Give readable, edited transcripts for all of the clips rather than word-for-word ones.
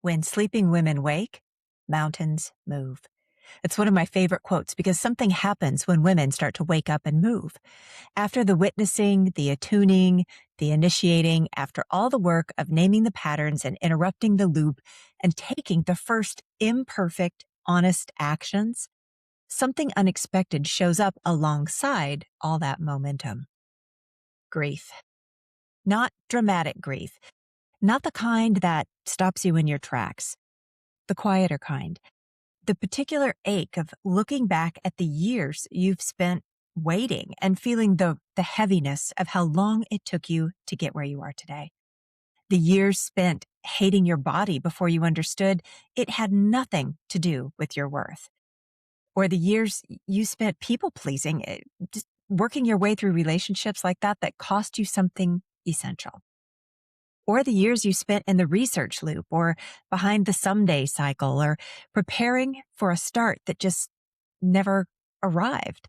When sleeping women wake, mountains move. It's one of my favorite quotes because something happens when women start to wake up and move. After the witnessing, the attuning, the initiating, after all the work of naming the patterns and interrupting the loop and taking the first imperfect, honest actions, something unexpected shows up alongside all that momentum. Grief. Not dramatic grief. Not the kind that stops you in your tracks. The quieter kind. The particular ache of looking back at the years you've spent waiting and feeling the heaviness of how long it took you to get where you are today. The years spent hating your body before you understood it had nothing to do with your worth. Or the years you spent people pleasing, just working your way through relationships like that cost you something essential. Or the years you spent in the research loop or behind the someday cycle or preparing for a start that just never arrived.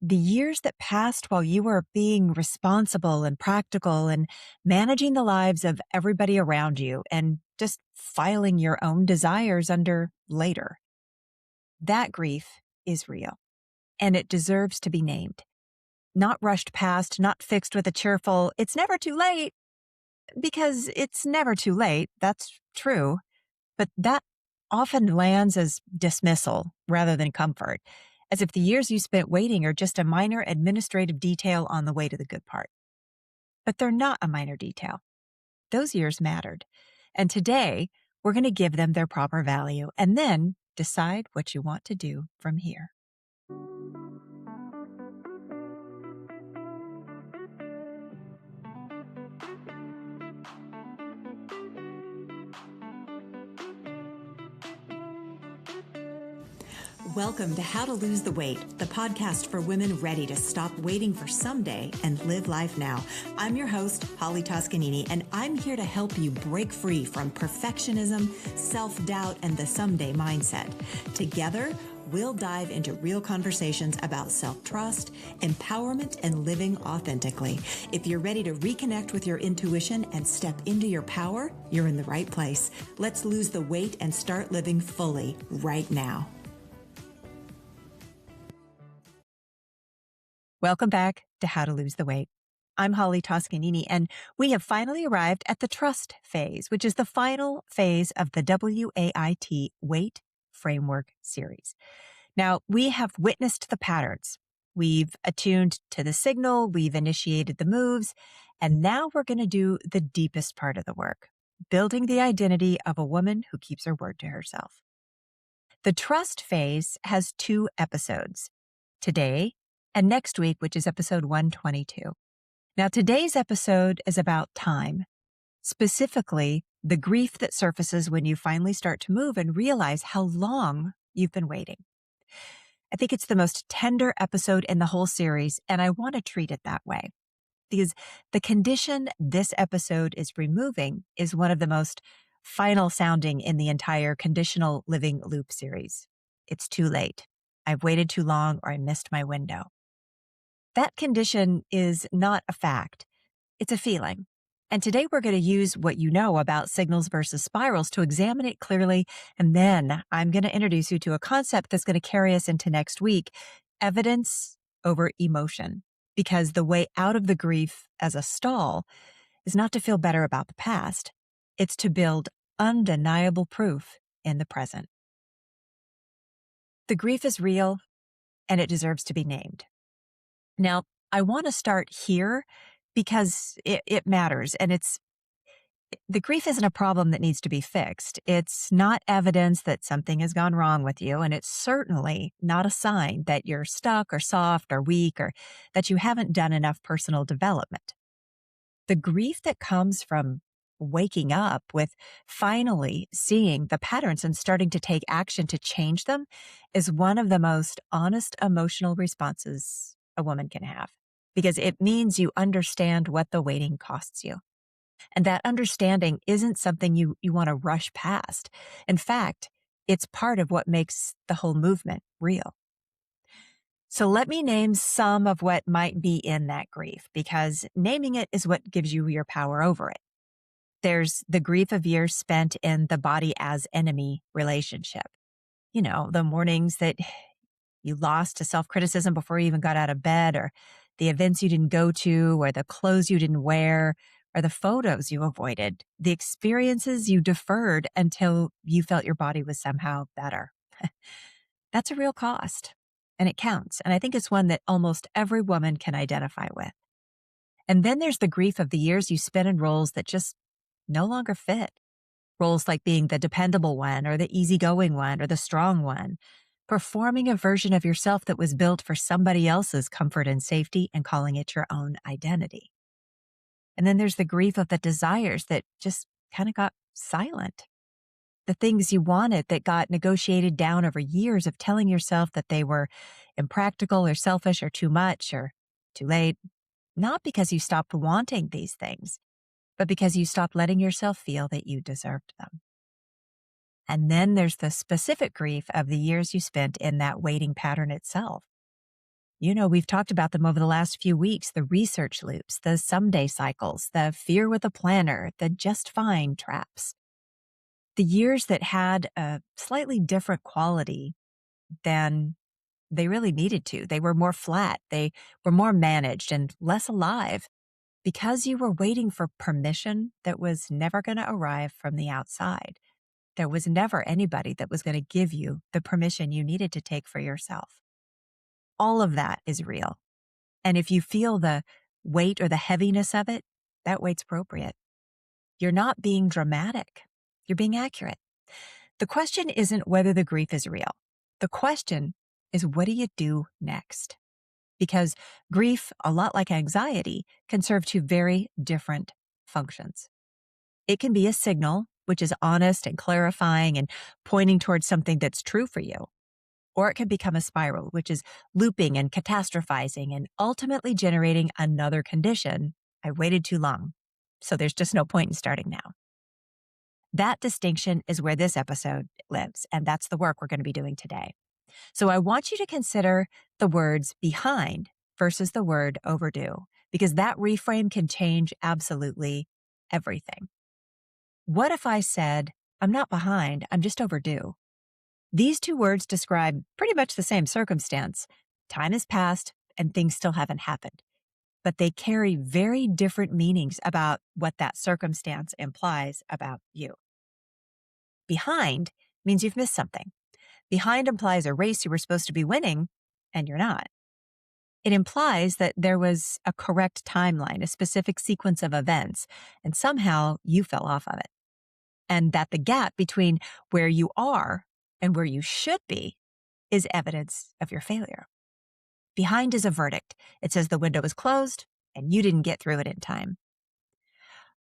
The years that passed while you were being responsible and practical and managing the lives of everybody around you and just filing your own desires under later. That grief is real and it deserves to be named. Not rushed past, not fixed with a cheerful, "It's never too late." Because it's never too late, that's true, but that often lands as dismissal rather than comfort, as if the years you spent waiting are just a minor administrative detail on the way to the good part. But they're not a minor detail. Those years mattered. And today, we're going to give them their proper value and then decide what you want to do from here. Welcome to How to Lose the Weight, the podcast for women ready to stop waiting for someday and live life now. I'm your host, Holly Toscanini, and I'm here to help you break free from perfectionism, self-doubt, and the someday mindset. Together, we'll dive into real conversations about self-trust, empowerment, and living authentically. If you're ready to reconnect with your intuition and step into your power, you're in the right place. Let's lose the weight and start living fully right now. Welcome back to How to Lose the Weight. I'm Holly Toscanini, and we have finally arrived at the trust phase, which is the final phase of the W.A.I.T weight framework series. Now, we have witnessed the patterns. We've attuned to the signal, we've initiated the moves, and now we're going to do the deepest part of the work, building the identity of a woman who keeps her word to herself. The trust phase has 2 episodes, today and next week, which is episode 122. Now, today's episode is about time, specifically the grief that surfaces when you finally start to move and realize how long you've been waiting. I think it's the most tender episode in the whole series, and I want to treat it that way because the condition this episode is removing is one of the most final sounding in the entire conditional living loop series. It's too late. I've waited too long, or I missed my window. That condition is not a fact. It's a feeling. And today we're going to use what you know about signals versus spirals to examine it clearly. And then I'm going to introduce you to a concept that's going to carry us into next week, evidence over emotion. Because the way out of the grief as a stall is not to feel better about the past. It's to build undeniable proof in the present. The grief is real and it deserves to be named. Now, I want to start here because it matters, and the grief isn't a problem that needs to be fixed. It's not evidence that something has gone wrong with you, and it's certainly not a sign that you're stuck or soft or weak or that you haven't done enough personal development. The grief that comes from waking up with finally seeing the patterns and starting to take action to change them is one of the most honest emotional responses a woman can have, because it means you understand what the waiting costs you. And that understanding isn't something you want to rush past. In fact, it's part of what makes the whole movement real. So let me name some of what might be in that grief, because naming it is what gives you your power over it. There's the grief of years spent in the body as enemy relationship. The mornings that you lost to self-criticism before you even got out of bed, or the events you didn't go to, or the clothes you didn't wear, or the photos you avoided, the experiences you deferred until you felt your body was somehow better. That's a real cost, and it counts. And I think it's one that almost every woman can identify with. And then there's the grief of the years you spent in roles that just no longer fit. Roles like being the dependable one, or the easygoing one, or the strong one, performing a version of yourself that was built for somebody else's comfort and safety and calling it your own identity. And then there's the grief of the desires that just kind of got silent. The things you wanted that got negotiated down over years of telling yourself that they were impractical or selfish or too much or too late, not because you stopped wanting these things, but because you stopped letting yourself feel that you deserved them. And then there's the specific grief of the years you spent in that waiting pattern itself. We've talked about them over the last few weeks, the research loops, the someday cycles, the fear with a planner, the just fine traps. The years that had a slightly different quality than they really needed to. They were more flat. They were more managed and less alive because you were waiting for permission that was never going to arrive from the outside. There was never anybody that was going to give you the permission you needed to take for yourself. All of that is real. And if you feel the weight or the heaviness of it, that weight's appropriate. You're not being dramatic. You're being accurate. The question isn't whether the grief is real. The question is, what do you do next? Because grief, a lot like anxiety, can serve two very different functions. It can be a signal, which is honest and clarifying and pointing towards something that's true for you. Or it can become a spiral, which is looping and catastrophizing and ultimately generating another condition. I waited too long, so there's just no point in starting now. That distinction is where this episode lives, and that's the work we're going to be doing today. So I want you to consider the words behind versus the word overdue, because that reframe can change absolutely everything. What if I said, I'm not behind, I'm just overdue? These two words describe pretty much the same circumstance. Time has passed and things still haven't happened, but they carry very different meanings about what that circumstance implies about you. Behind means you've missed something. Behind implies a race you were supposed to be winning, and you're not. It implies that there was a correct timeline, a specific sequence of events, and somehow you fell off of it. And that the gap between where you are and where you should be is evidence of your failure. Behind is a verdict. It says the window is closed and you didn't get through it in time.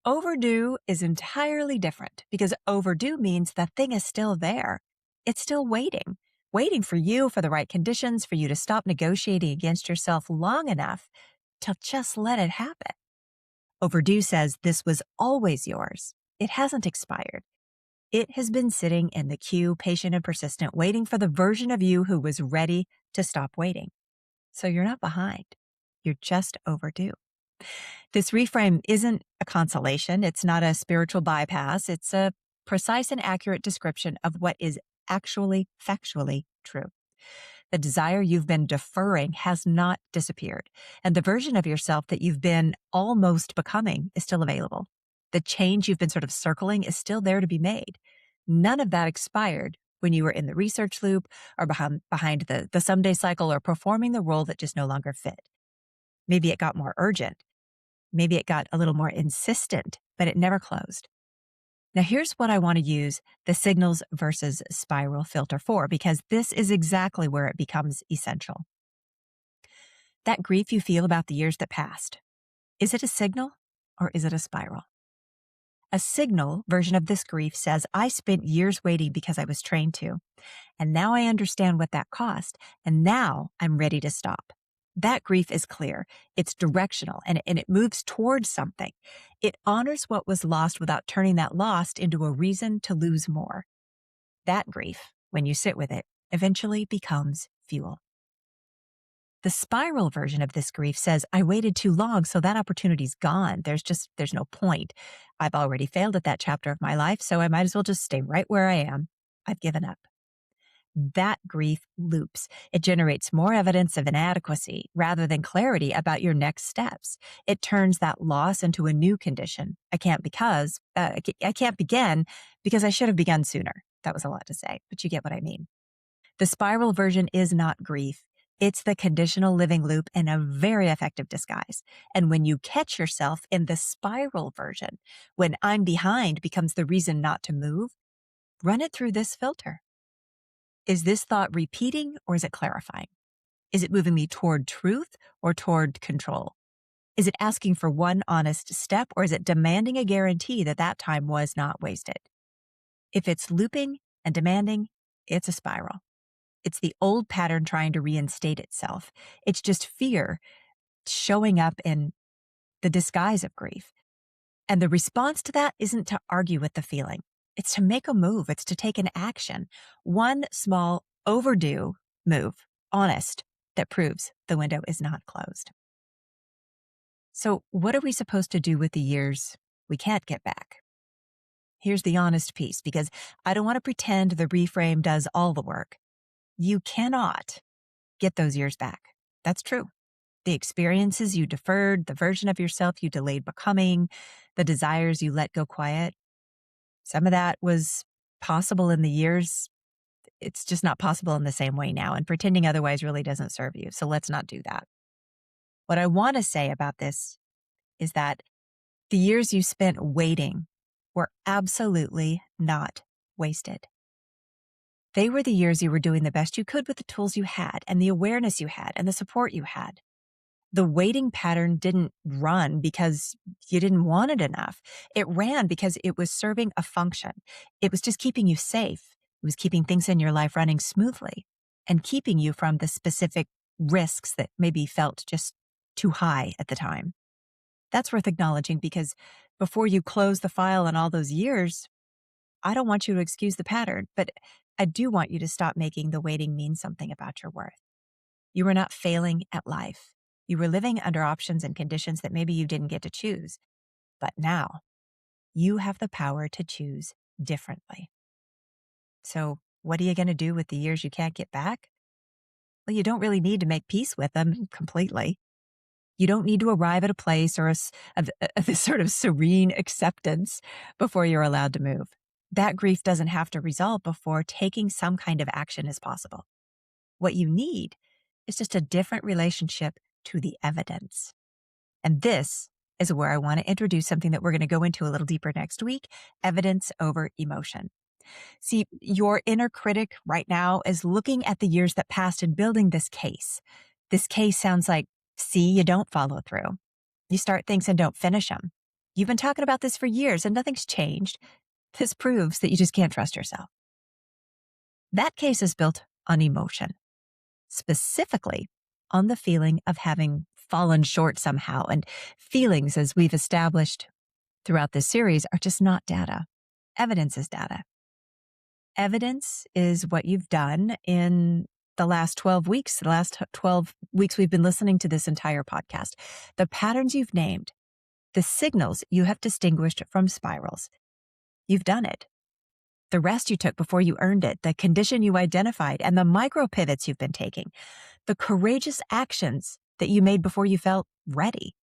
Overdue is entirely different because overdue means the thing is still there. It's still waiting for you, for the right conditions, for you to stop negotiating against yourself long enough to just let it happen. Overdue says this was always yours. It hasn't expired. It has been sitting in the queue, patient and persistent, waiting for the version of you who was ready to stop waiting. So you're not behind. You're just overdue. This reframe isn't a consolation. It's not a spiritual bypass. It's a precise and accurate description of what is actually factually true. The desire you've been deferring has not disappeared, and the version of yourself that you've been almost becoming is still available. The change you've been sort of circling is still there to be made. None of that expired when you were in the research loop or behind the someday cycle or performing the role that just no longer fit. Maybe it got more urgent. Maybe it got a little more insistent, but it never closed. Now, here's what I want to use the signals versus spiral filter for, because this is exactly where it becomes essential. That grief you feel about the years that passed, is it a signal or is it a spiral? A signal version of this grief says, I spent years waiting because I was trained to, and now I understand what that cost, and now I'm ready to stop. That grief is clear. It's directional, and it moves towards something. It honors what was lost without turning that lost into a reason to lose more. That grief, when you sit with it, eventually becomes fuel. The spiral version of this grief says, I waited too long, so that opportunity's gone. There's no point. I've already failed at that chapter of my life, so I might as well just stay right where I am. I've given up. That grief loops. It generates more evidence of inadequacy rather than clarity about your next steps. It turns that loss into a new condition. I can't begin because I should have begun sooner. That was a lot to say, but you get what I mean. The spiral version is not grief. It's the conditional living loop in a very effective disguise. And when you catch yourself in the spiral version, when I'm behind becomes the reason not to move, run it through this filter. Is this thought repeating or is it clarifying? Is it moving me toward truth or toward control? Is it asking for one honest step or is it demanding a guarantee that that time was not wasted? If it's looping and demanding, it's a spiral. It's the old pattern trying to reinstate itself. It's just fear showing up in the disguise of grief. And the response to that isn't to argue with the feeling. It's to make a move. It's to take an action. One small overdue move, honest, that proves the window is not closed. So what are we supposed to do with the years we can't get back? Here's the honest piece, because I don't want to pretend the reframe does all the work. You cannot get those years back. That's true. The experiences you deferred, the version of yourself you delayed becoming, the desires you let go quiet, some of that was possible in the years. It's just not possible in the same way now, and pretending otherwise really doesn't serve you. So let's not do that. What I want to say about this is that the years you spent waiting were absolutely not wasted. They were the years you were doing the best you could with the tools you had and the awareness you had and the support you had. The waiting pattern didn't run because you didn't want it enough. It ran because it was serving a function. It was just keeping you safe. It was keeping things in your life running smoothly and keeping you from the specific risks that maybe felt just too high at the time. That's worth acknowledging, because before you close the file on all those years, I don't want you to excuse the pattern, but I do want you to stop making the waiting mean something about your worth. You were not failing at life. You were living under options and conditions that maybe you didn't get to choose. But now, you have the power to choose differently. So what are you going to do with the years you can't get back? Well, you don't really need to make peace with them completely. You don't need to arrive at a place or this sort of serene acceptance before you're allowed to move. That grief doesn't have to resolve before taking some kind of action is possible. What you need is just a different relationship to the evidence. And this is where I want to introduce something that we're going to go into a little deeper next week: evidence over emotion. See, your inner critic right now is looking at the years that passed and building this case. This case sounds like, see, you don't follow through. You start things and don't finish them. You've been talking about this for years and nothing's changed. This proves that you just can't trust yourself. That case is built on emotion, specifically on the feeling of having fallen short somehow. And feelings, as we've established throughout this series, are just not data. Evidence is data. Evidence is what you've done in the last 12 weeks. The last 12 weeks we've been listening to this entire podcast. The patterns you've named, the signals you have distinguished from spirals. You've done it. The rest you took before you earned it, the condition you identified, and the micro pivots you've been taking, the courageous actions that you made before you felt ready,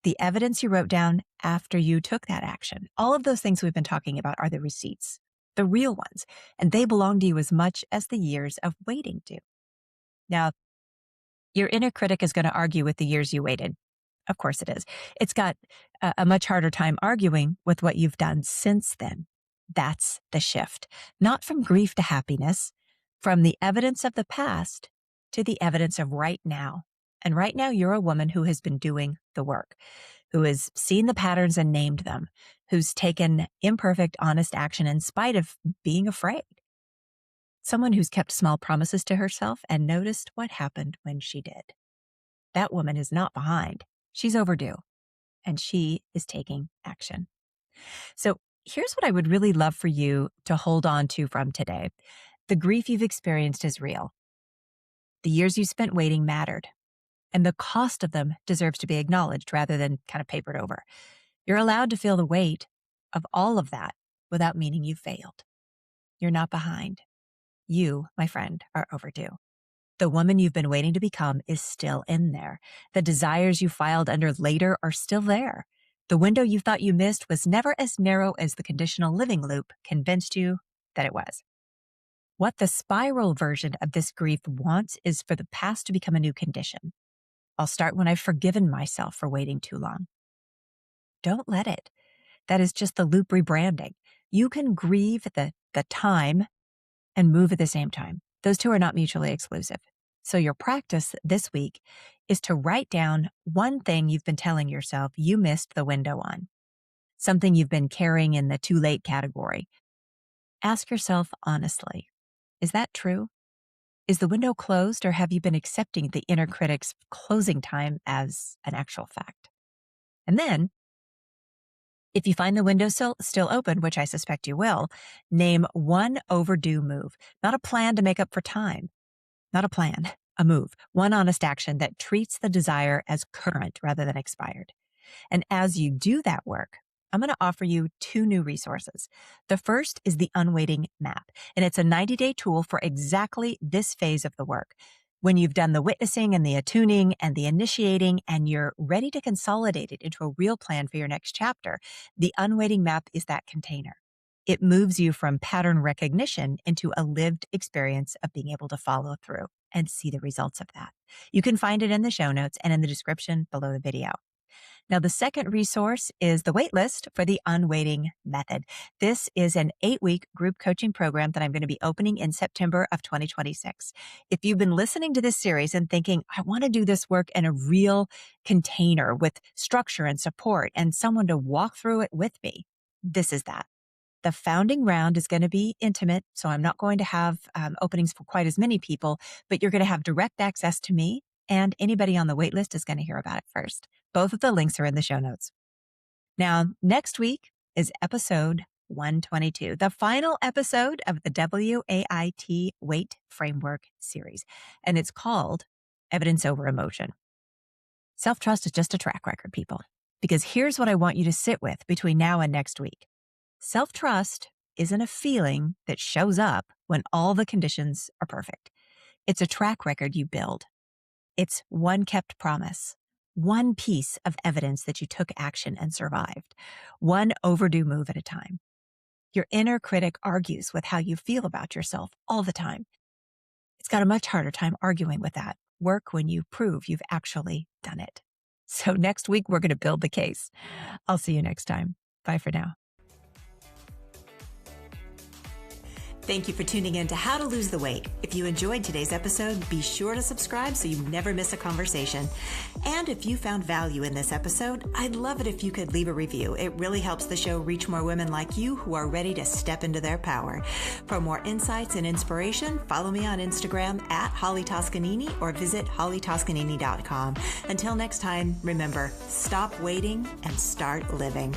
the evidence you wrote down after you took that action. All of those things we've been talking about are the receipts, the real ones, and they belong to you as much as the years of waiting do. Now, your inner critic is going to argue with the years you waited. Of course it is. It's got a much harder time arguing with what you've done since then. That's the shift. Not from grief to happiness, from the evidence of the past to the evidence of right now. And right now, you're a woman who has been doing the work, who has seen the patterns and named them, who's taken imperfect, honest action in spite of being afraid. Someone who's kept small promises to herself and noticed what happened when she did. That woman is not behind. She's overdue, and she is taking action. So here's what I would really love for you to hold on to from today. The grief you've experienced is real. The years you spent waiting mattered. and the cost of them deserves to be acknowledged rather than kind of papered over. You're allowed to feel the weight of all of that without meaning you failed. You're not behind. You, my friend, are overdue. The woman you've been waiting to become is still in there. The desires you filed under later are still there. The window you thought you missed was never as narrow as the conditional living loop convinced you that it was. What the spiral version of this grief wants is for the past to become a new condition. I'll start when I've forgiven myself for waiting too long. Don't let it. That is just the loop rebranding. You can grieve the time and move at the same time. Those two are not mutually exclusive. So your practice this week is to write down one thing you've been telling yourself you missed the window on, something you've been carrying in the too late category. Ask yourself honestly, is that true? Is the window closed, or have you been accepting the inner critic's closing time as an actual fact? And then, if you find the window still open, which I suspect you will, name one overdue move, not a plan to make up for time, not a plan, a move, one honest action that treats the desire as current rather than expired. And as you do that work, I'm going to offer you two new resources. The first is the Unwaiting map, and it's a 90-day tool for exactly this phase of the work. When you've done the witnessing and the attuning and the initiating, and you're ready to consolidate it into a real plan for your next chapter, the Unwaiting map is that container. It moves you from pattern recognition into a lived experience of being able to follow through and see the results of that. You can find it in the show notes and in the description below the video. Now, the second resource is the waitlist for the Unwaiting method. This is an 8-week group coaching program that I'm going to be opening in September of 2026. If you've been listening to this series and thinking, I want to do this work in a real container with structure and support and someone to walk through it with me, this is that. The founding round is going to be intimate, so I'm not going to have openings for quite as many people, but you're going to have direct access to me, and anybody on the waitlist is going to hear about it first. Both of the links are in the show notes. Now, next week is episode 122, the final episode of the W.A.I.T WAIT framework series, and it's called Evidence Over Emotion. Self-trust is just a track record, people, because here's what I want you to sit with between now and next week. Self-trust isn't a feeling that shows up when all the conditions are perfect. It's a track record you build. It's one kept promise, one piece of evidence that you took action and survived, one overdue move at a time. Your inner critic argues with how you feel about yourself all the time. It's got a much harder time arguing with that work when you prove you've actually done it. So next week, we're going to build the case. I'll see you next time. Bye for now. Thank you for tuning in to How to Lose the Weight. If you enjoyed today's episode, be sure to subscribe so you never miss a conversation. And if you found value in this episode, I'd love it if you could leave a review. It really helps the show reach more women like you who are ready to step into their power. For more insights and inspiration, follow me on Instagram at Holly Toscanini or visit hollytoscanini.com. Until next time, remember, stop waiting and start living.